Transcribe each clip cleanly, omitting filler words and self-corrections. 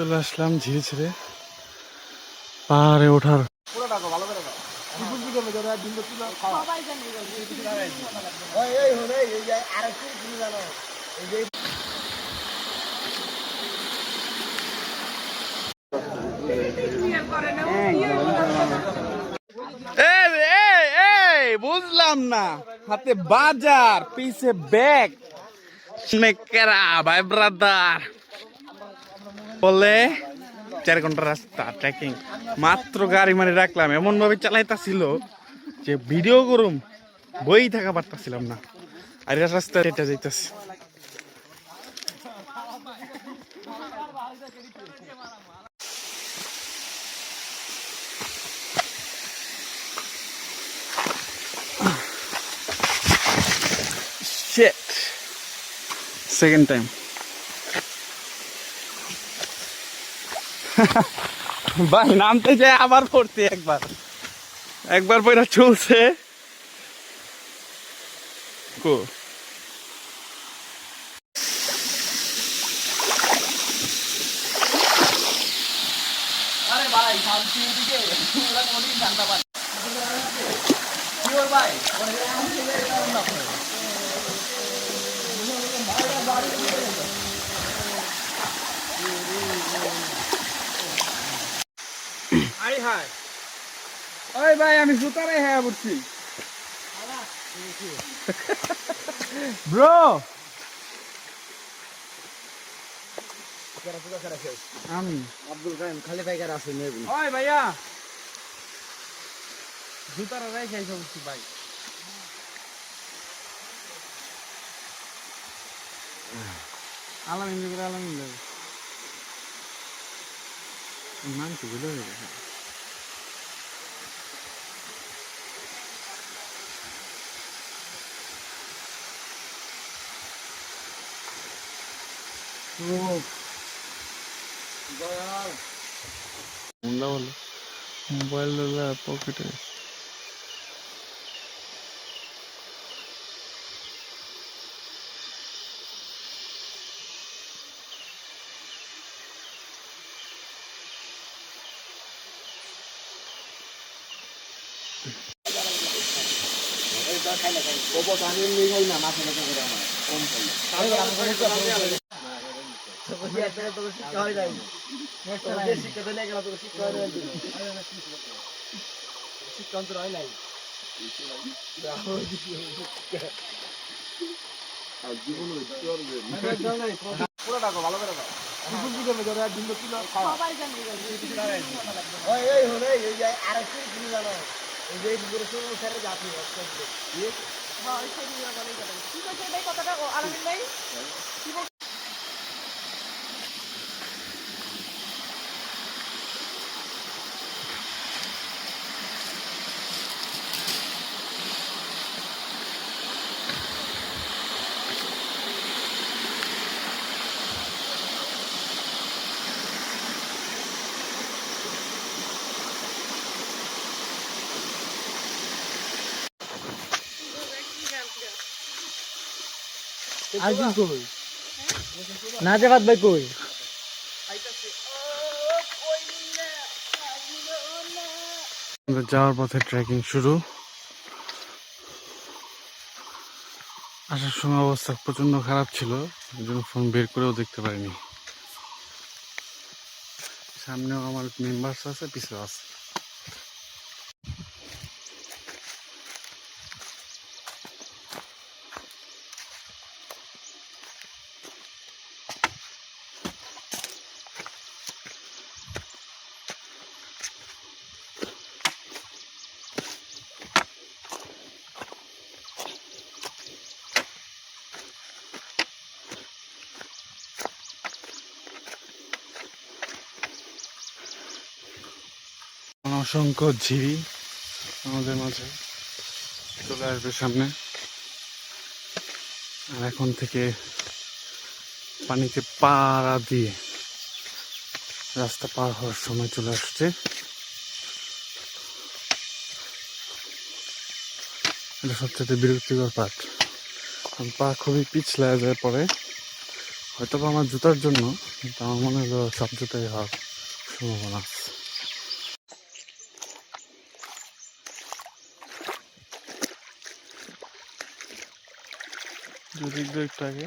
চলে আসলাম ঝিরে ছেড়ে পাহাড়ে ওঠার। বুঝলাম না, হাতে বাজার পিছে ব্যাগ কেরা ভাই ব্রাদার বলে 4 ঘন্টা রাস্তা ট্রেকিং, মাত্র গাড়ি মারি রাখলাম, এমন ভাবে চালাইতাছিল যে ভিডিও করুম বই থাকা পারতাছিলাম না। আর রাস্তা এটা যাইতাছি shit second time ভাই নামতে যায় আবার পড়তে একবার পয়রা চলছে কো আরে ভাই শান্তি দিকে পুরো কোনদিন জানতা পারি কি ওর ভাই আই হাই ওই ভাই আমি জুতারে হ্যাঁ বলছি ব্রো আমি আব্দুল কাইম খালি পাইকার আছে নেবি ওই ভাইয়া জুতারে রেখে বলছি ভাই আলামিন মান কি বলে মোবাইল পকেটে আইজিন কই নাজাবাদ ভাই কই যাওয়ার পথে ট্রেকিং শুরু। আসার সময় অবস্থা প্রচন্ড খারাপ ছিল, জন্য ফোন বের করেও দেখতে পারিনি। সামনেও আমার মেম্বার্স আছে, পিছনে আছে। অসংখ্য ঝিরি আমাদের মাঝে চলে আসবে সামনে, আর এখন থেকে পানিতে পাড়া দিয়ে রাস্তা পার হওয়ার সময় চলে আসছে। এটা সবচেয়ে বিরক্তিকর পার্ট, পা খুবই পিছলা যায় পরে, হয়তো বা আমার জুতার জন্য, কিন্তু আমার মনে হলো সব জুতাই হওয়ার সম্ভাবনা আছে। যদি একটু আগে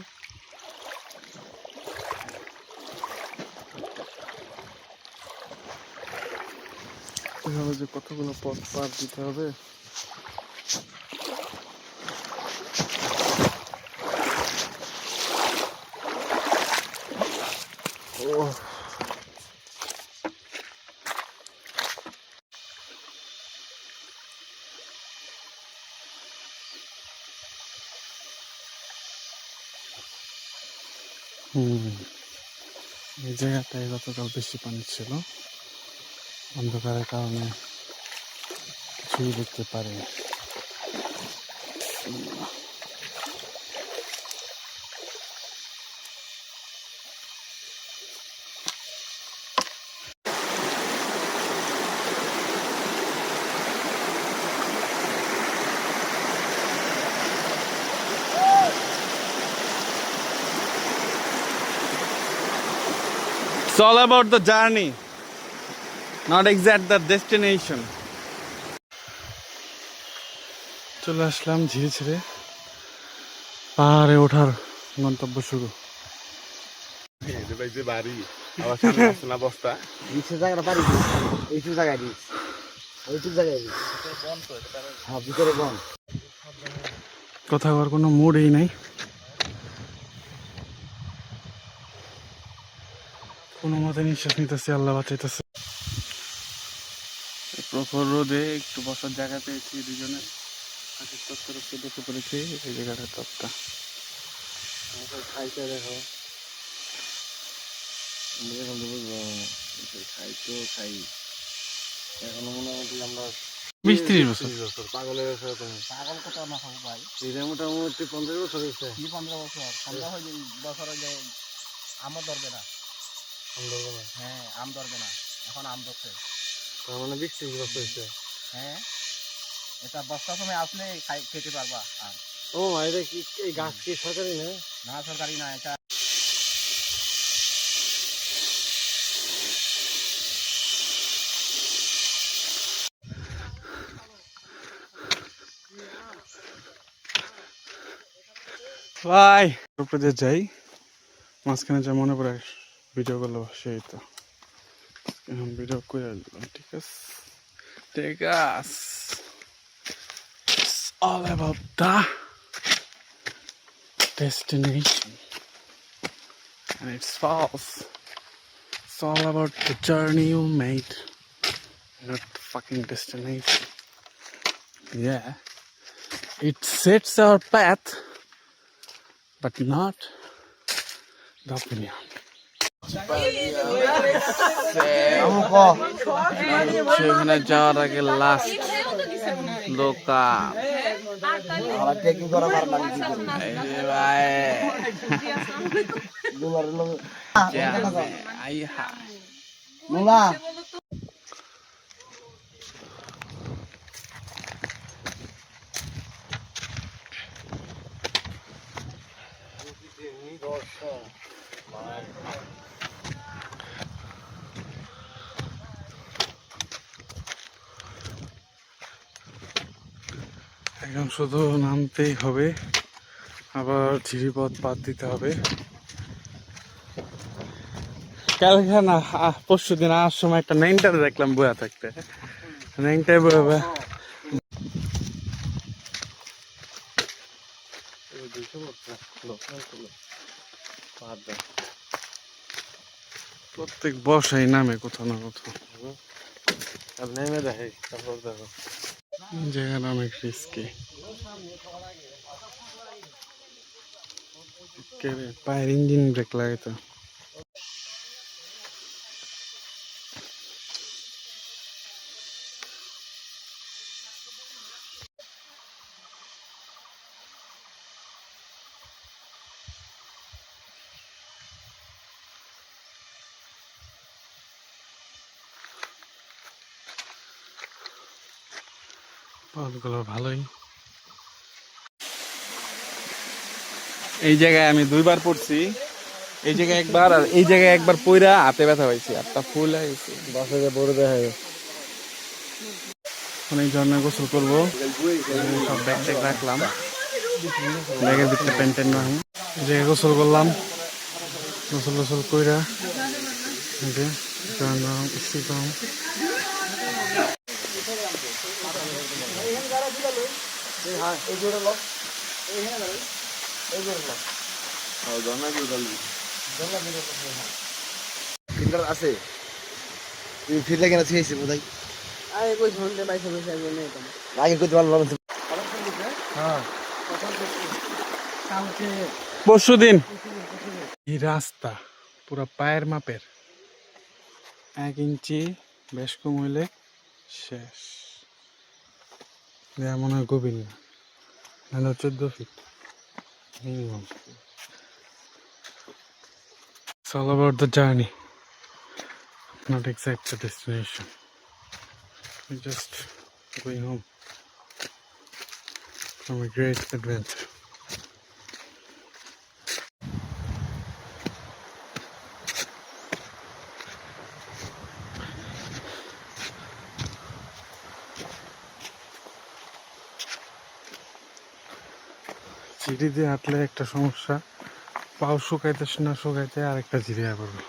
এভাবে যে কতগুলো পথ পার দিতে হবে। এই জায়গাটায় গতকাল বেশি পানি ছিল, অন্ধকারের কারণে কিছুই দেখতে পারিনি। It's all about the journey, not exact the destination. চলে আসলাম ধীরে ধীরে পাহাড়ে ওঠার গন্তব্য শুরু। বাড়ি আবার সামনে আসছে না বস্তা নিচে জায়গাটা পারি এইটু জায়গায় দিস এইটু জায়গায় দিস হ্যাঁ ভিতরে বন কথা বলার কোনো মুডই নাই, কোনো মতে নিঃশ্বাস নিতেছে, আল্লাহ বাঁচাইতেছে। প্রখর রোদে একটু বসার জায়গা পেয়েছি দুজনে, হাতের তত্ত্বের উপরে বসে পড়েছি। এই জায়গাটার তত্ত্বটা খাইতে দেখো দেখুন বুঝবো খাইতো খাই এখনো মোটামুটি আমরা 20-30 বছর পাগলের বছর তুমি পাগল কত না হবো ভাই এটা মোটামুটি 15 বছর হয়েছে 15 বছর আমরা হয়ে বছর হয়ে যায় আমও ধরবে না আম ধরবে না হ্যাঁ আম ধরবে না এখন আম ধরছে তার মানে 20-30 বছর হয়েছে হ্যাঁ এটা বর্ষার সময় আসলে খেতে পারবা আর ও এটা কি এই গাছ কি সরকারি না না সরকারি না এটা ভাই উপরে যাই, মাঝখানে যা মনে পড়ে ভিডিও করলো সেই তো এখন ভিডিও করে আসলাম। ঠিক আছে ঠিক আছে, it's all about the destination and it's false. It's all about the journey you made, not the fucking destination. Yeah, it sets our path but not the opinion. সেখানে যাওয়ার আগে লাস্ট লোকা এখন শুধু নামতেই হবে, আবার ঝিরিপথ পাত দিতে হবে। কালকে না পরশু দিন আসার সময় একটা নাইনটারে দেখলাম বয়া থাকতে, নাইনটায় বয়া প্রত্যেক বর্ষাই নামে কোথাও না কোথাও, নেমে দেখে তারপর দেখো জায়গাটা অনেক রিস্কি। পায়ের ইঞ্জিন ব্রেক লাগে তো। পথগুলো ভালোই। এই জায়গায় আমি 2বার পড়ছি, এই জায়গায় একবার আর এই জায়গায় একবার পইরা হাতে ব্যথা পাইছি, হাতটা ফুল হয়ে গেছে। বাসে বড় দেখা যায়। অনেক ঝর্ণা গোসল করবো, সব ব্যাগ ট্যাগ রাখলাম, ব্যাগের ভিতরে প্যান্ট ট্যান্ট রাখলাম। এই জায়গায় গোসল করলাম, গোসল গোসল কইরা এই যে ঝর্ণা স্টিকাম। ফিল্টার আছে, তুমি ফিল্টার কেন ছিঁড়েছি বোধ হয়। আগে করতে পারলাম না। হ্যাঁ পরশু দিন এই রাস্তা পুরো পায়ের মাপের, 1 ইঞ্চি বেশ কম হইলে শেষ। দেয়া মনে হয় গভীর না, নাহলে 14 fit minimum. It's all about the journey, not exact the destination. We're just going home from a great adventure. সিঁড়ি দিয়ে হাঁটলে একটা সমস্যা, পাও শুকাইতে না শুকাইতে আরেকটা জিরে পড়বো,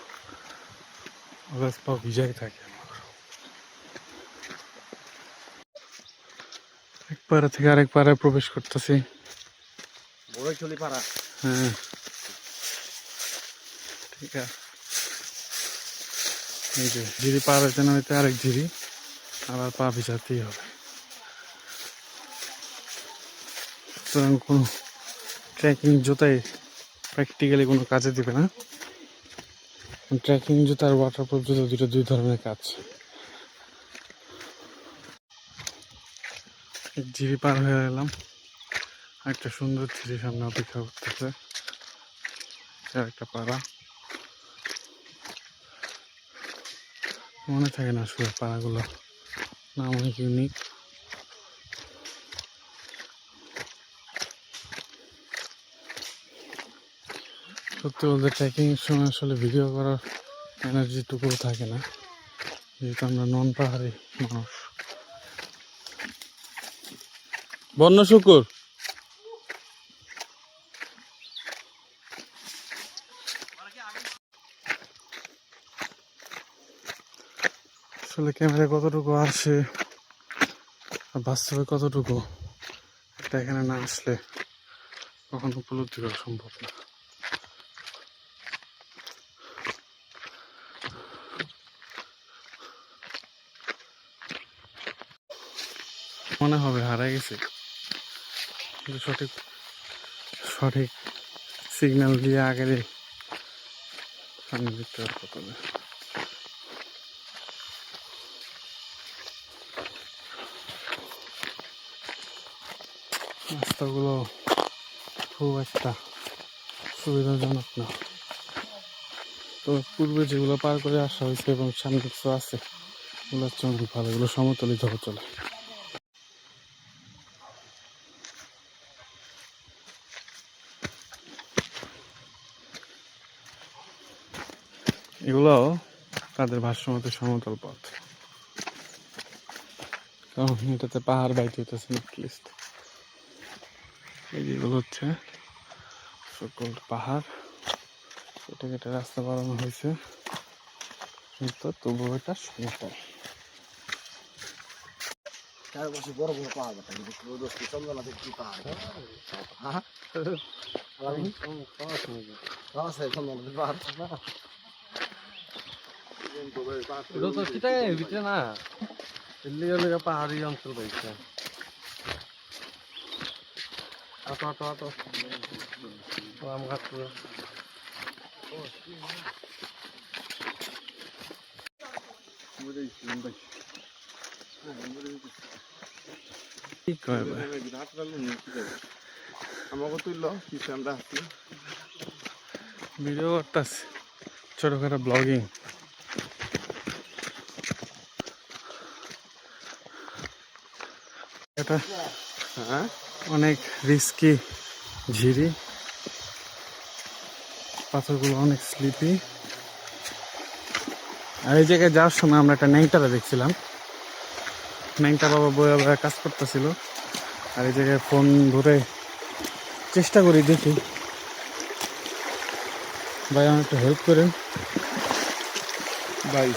ওগাছ পাও ভিজাই থাকে। এক পাড়া থেকে আরেক পাড়ায় প্রবেশ করতেছি। বড় চলি পারা। হ্যাঁ ঠিক আছে, এই যে ঝিরি পার হইতে না হইতে আরেক ঝিরি, আবার পা ভিজাতেই হবে। সুতরাং কোনো ট্রেকিং জুতাই প্র্যাকটিক্যালি কোনো কাজে দিবে না। ট্রেকিং জুতা আর ওয়াটারপ্রুফ জুতা দুটো দুই ধরনের কাজ। এক ঝিরি পার হয়ে এলাম, একটা সুন্দর ঝিরি সামনে অপেক্ষা করতেছে, একটা পাড়া। মনে থাকে না আসলে পাড়াগুলো নাম অনেক ইউনিক। সত্যি বলতে ট্রেকিং এর সময় আসলে ভিডিও করার এনার্জিটুকুও থাকে না, যেহেতু আমরা নন পাহাড়ি মানুষ। বন্য শুকুর আসলে ক্যামেরা কতটুকু আসে আর বাস্তবে কতটুকু, এটা এখানে না আসলে কখনো উপলব্ধি করা সম্ভব না। মনে হবে হারাই গেছে, কিন্তু সঠিক সঠিক সিগন্যাল দিয়ে আগে সামনে দেখতে আর কত না। রাস্তাগুলো খুব একটা সুবিধাজনক না, তবে পূর্বে যেগুলো পার করে আসা হয়েছে এবং সামনে কিছু আছে ওগুলো হচ্ছে অনেক ভালো, এগুলো সমতলই ধরে চলে। এগুলো তাদের ভাষ্যমতে সমতল পথ, কারণ এটাতে পাহাড় বাইতে হইতেছে না লিস্ট। এই যেগুলো হচ্ছে সকল পাহাড়, কেটে কেটে রাস্তা বানানো হয়েছে, কিন্তু তবুও এটা সমতল। চারপাশে বড় বড় পাহাড় বাটা, কিন্তু চন্দ্রনা দেখছি পাহাড়। হ্যাঁ ভিতরে না পাহাড়ি অঞ্চল পাইছে। আম গাছ আমাকে তুললো কিছু আমরা হাঁটি ভিডিও করতেছে, ছোটখাটো ব্লগিং। এটা অনেক রিস্কি ঝিরি, পাথরগুলো অনেক স্লিপি। আর এই জায়গায় যাওয়ার সময় আমরা একটা ন্যাংটারা দেখছিলাম, ন্যাংটা বাবা বয়ে বয়ে কাজ করতেছিল। আর এই জায়গায় ফোন ধরে চেষ্টা করি দেখি, ভাই আমার একটু হেল্প করেন ভাই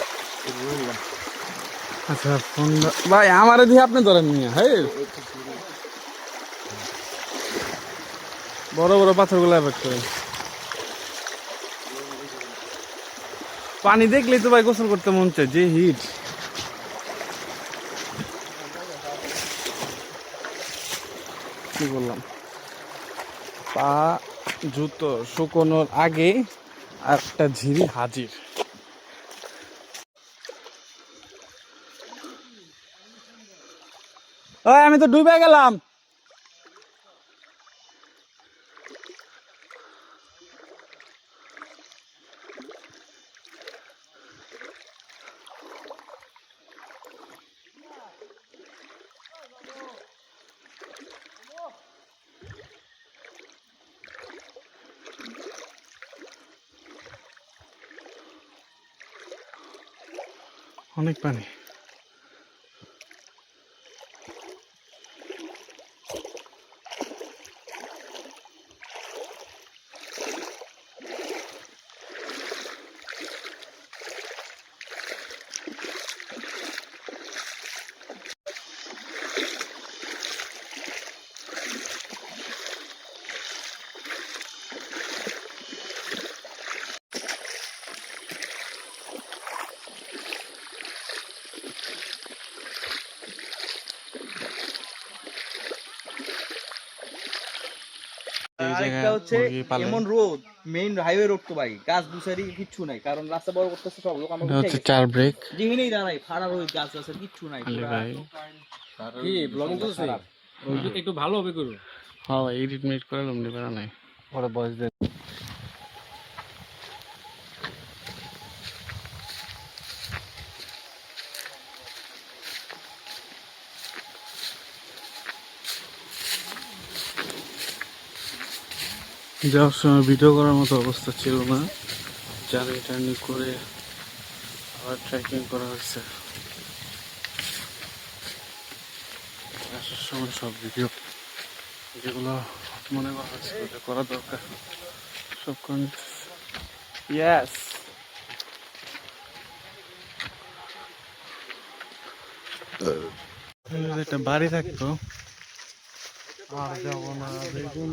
আচ্ছা ফোন ভাই আমারে দিয়ে আপনি ধরেন নিয়ে। হ্যাঁ বড় বড় পাথরগুলো অ্যাভয়েড করেন। পানি দেখলেই তো ভাই গোসল করতে মন চায়, যে হিট। কি বললাম, পা জুতো শুকোনোর আগে একটা ঝিরি হাজির। ওই আমি তো ডুবে গেলাম। অনেক পানি। আরেকটা হচ্ছে এমন রোড, মেইন হাইওয়ে রোড তো ভাই, গাছ বুসারি কিচ্ছু নাই, কারণ রাস্তা বড় করতেছে সব লোক। আমরা হচ্ছে চার ব্রেক। যেখানেই দাঁড়াই ফাড়া রোড, গাছ গাছের কিচ্ছু নাই। ভাই কি ব্লগিং করছিস? একটু ভালো হবে করো। হ্যাঁ এডিট মিট করে লম্বি করা নাই। ওরা বয়স দেন। যাওয়ার সময় ভিডিও করার মতো অবস্থা ছিল না, জার্নি টার্নি করে আবার ট্রেকিং করা হয়েছে। আসার সময় সব ভিডিও যেগুলো মনে করা হচ্ছে করা দরকার সব করে নিতেছে। ইয়েস একটা বাড়ি থাকতো আর যাবো না বেগুন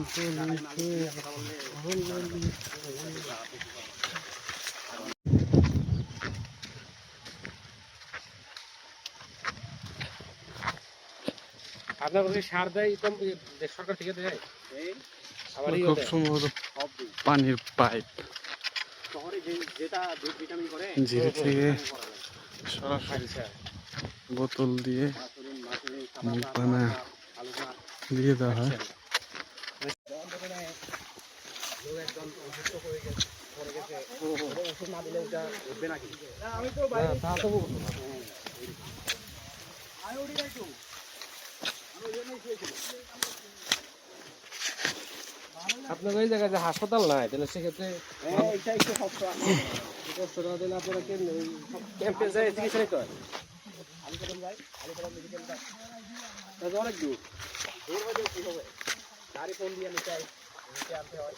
আপনার ওখানে সার দেয় সরকার থেকে দেয়? খুব সম্ভবত পানির পাইপ ঝিরি থেকে সরাসরি বোতল দিয়ে মুখ বানা দিয়ে দেওয়া হয়। আপনার ওই জায়গায় যে হাসপাতাল নাই, তাহলে সেক্ষেত্রে আপনারা ক্যাম্পে যায় চিকিৎসা নিতে হয়। অনেক দূর গাড়ি ফোন দিয়ে নিতে আনতে হয়।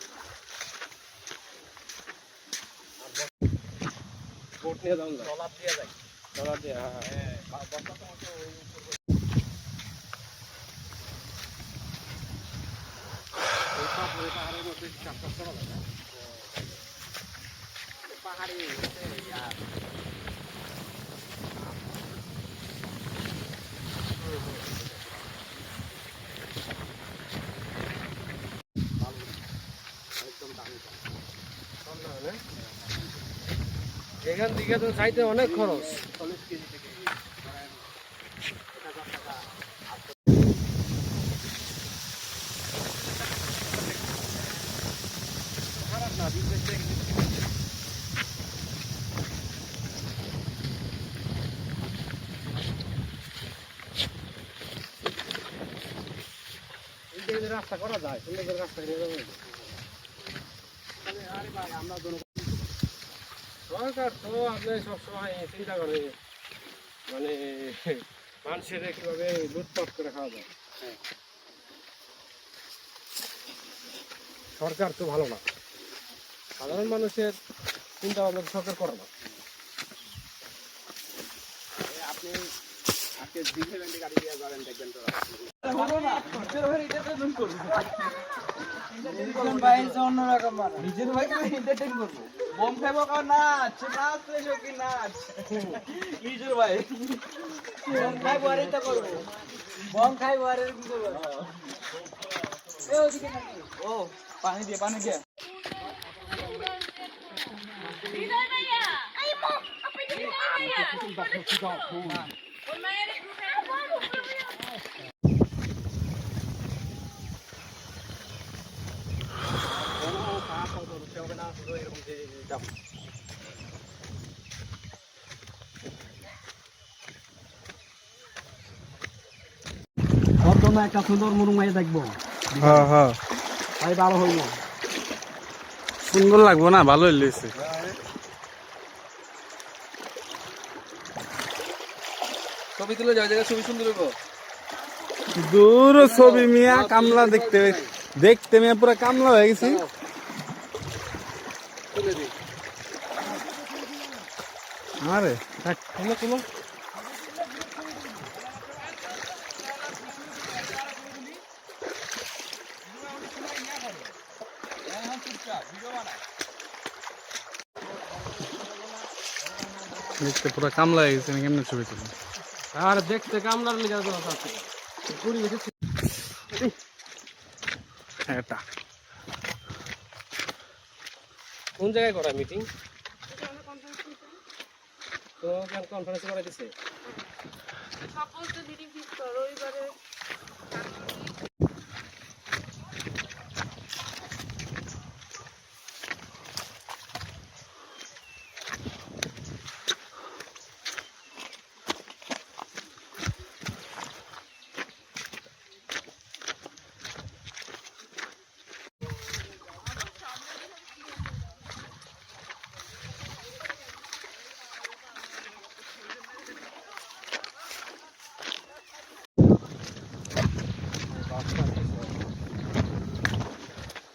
বোট নিয়ে যাওয়া যায়, ট্রলার দিয়ে যায়, ট্রলার দিয়ে। হ্যাঁ পাহাড়ের মধ্যে চাষবাস করা যায় না। পাহাড়ি এখান থেকে তো চাইতে অনেক খরচ। রাস্তা করা যায়, সুন্দর করে রাস্তা নিয়ে যাবো। সরকার তো আপনি সবসময় চিন্তা করে মানে মানুষের কিভাবে লুটপাট করে খাওয়া যায়। সরকার তো ভালো না, সাধারণ মানুষের চিন্তা ভাবনা তো সরকার করে না। আপনি আজকে ডিসেম্বরে গাড়ি দিয়ে যাবেন, দেখবেন তো নিজের ভাই এন্টারটেইন করবো, বম খাইবো কারণ নাচ নাচ কি নাচ নিজের ভাই বম খাইবো আর এটা করবো, বম খাইবো আর কি করবো। ও পানি দিয়ে হৃদয় ভাইয়া আই মো আপনি হৃদয় ভাইয়া ওর মায়ের একটা সুন্দর মুরুমাই দেখবো, হ্যাঁ হ্যাঁ তাই ভালো হইব। সুন্দর লাগবো না, ভালো হইলেছে। ছবি তুলে যাও, জায়গা ছবি সুন্দর হইব। দূর ছবি মিয়া, কামলা দেখতে দেখতে মিয়া পুরো কামলা হয়ে গেছি। আরে তুলো দেখতে পুরো কামলা হয়ে গেছে, কেমনে ছবি তুলি? আর দেখতে কামলার লেগে এটা কোন জায়গায় করা মিটিং? তো কনফারেন্স করে দিছে। সাপোজ দ্য মিটিং ফিক্স করো রবিবারে।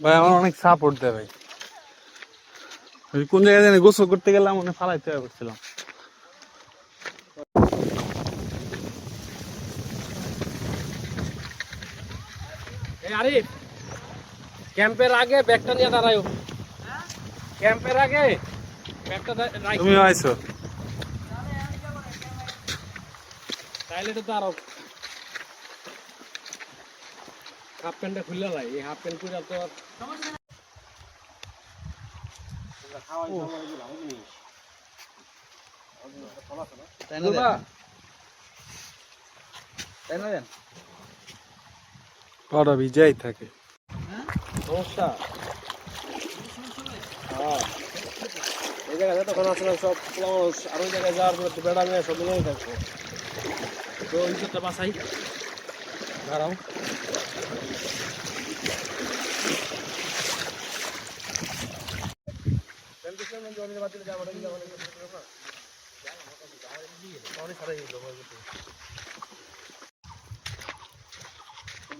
ভাই আমার অনেক সাপোর্ট দেয় ভাই। ওই কোন জায়গায় জানি গোসল করতে গেলাম, মনে ফালাইতে করছিলাম। এই আরিফ, ক্যাম্পের আগে ব্যাগটা নিয়ে দাঁড়ায়। ক্যাম্পের আগে ব্যাগটা তুমি আইছো? তাইলে তো দাঁড়াও। হাফ প্যান্টটা খুললে লাই, এই হাফ প্যান্ট করে তো তাই না দেন, তাই না দেন। ওরা ভিজাই থাকে। সমস্যা। হ্যাঁ, এই জায়গায় তখন আসলে সব মানুষ আর ওই জায়গায় যাওয়ার পরে বেড়া মেয়ে সব মিলেই থাকবো। তো ইজ্জতটা বাঁচাই, দাঁড়াও।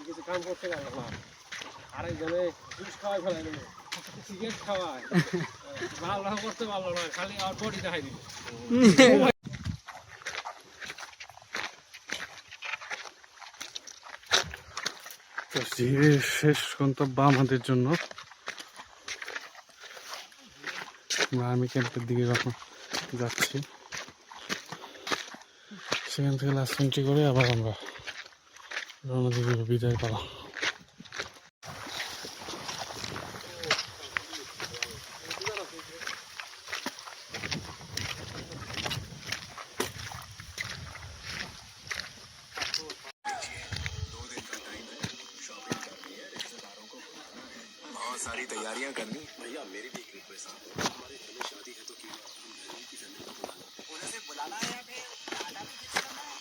কিছু কাম করতে গেল না, আরেকজনে জুস খাওয়াই ফেলাই দিল, সিগারেট খাওয়ায়, ভালো করতে পারলো না, খালি আর বডি দেখাই দিল। তো শেষ গন্তব্য আমাদের জন্য। আমি ক্যাম্পের দিকে যখন যাচ্ছি, সেখান থেকে লাস্ট এন্ট্রি করে আবার আমরা রওনা দিকে বিদায় পালা। सारी तैयारियां करनी भैया, मेरी भी एक रिक्वेस्ट है, हमारे घर में शादी है तो क्यों ना हम बहन की फैमिली को बुलाना, उन्हें बुलाना है या फिर दादा भी फिक्स करना है।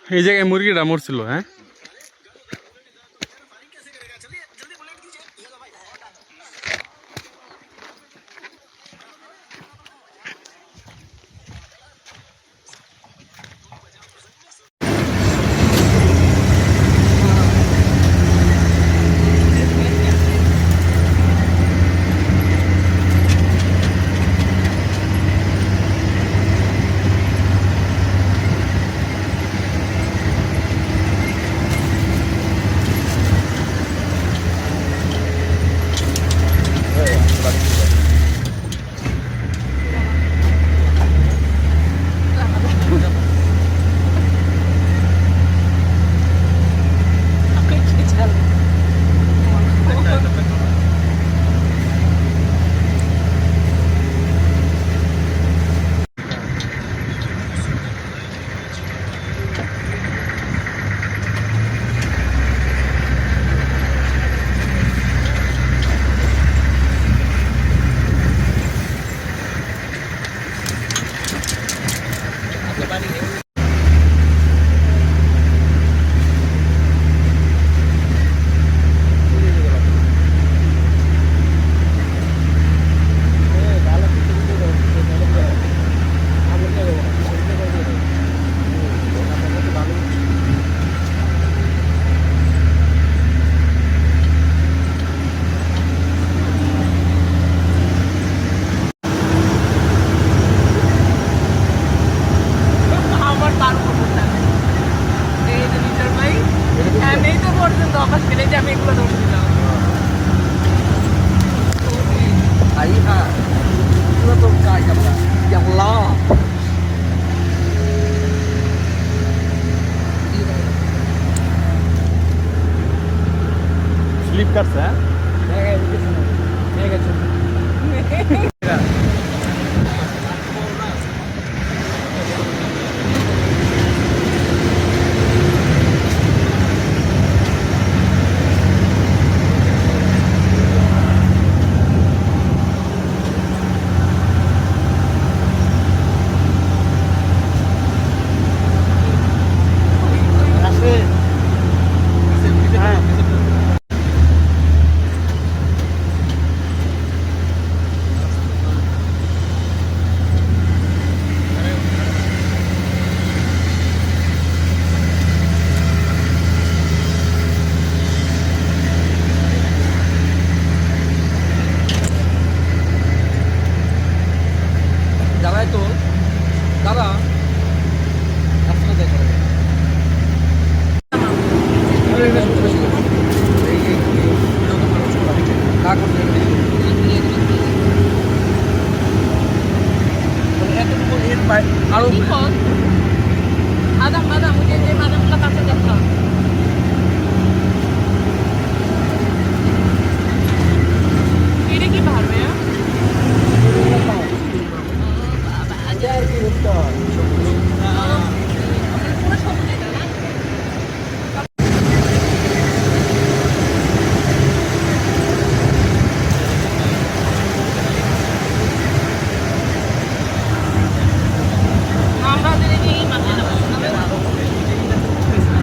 এই জায়গায় মুরগিটা মরছিল, হ্যাঁ? আমার তার উপর বসে আছে। এই যে লিটার ভাই, এই তো পর্যন্ত আকাশ ফেলে যে আমি এগুলো ধরে দিলাম। Ayuha. Ito to kaya ba? Yang la. Slip কাটছে, হ্যাঁ?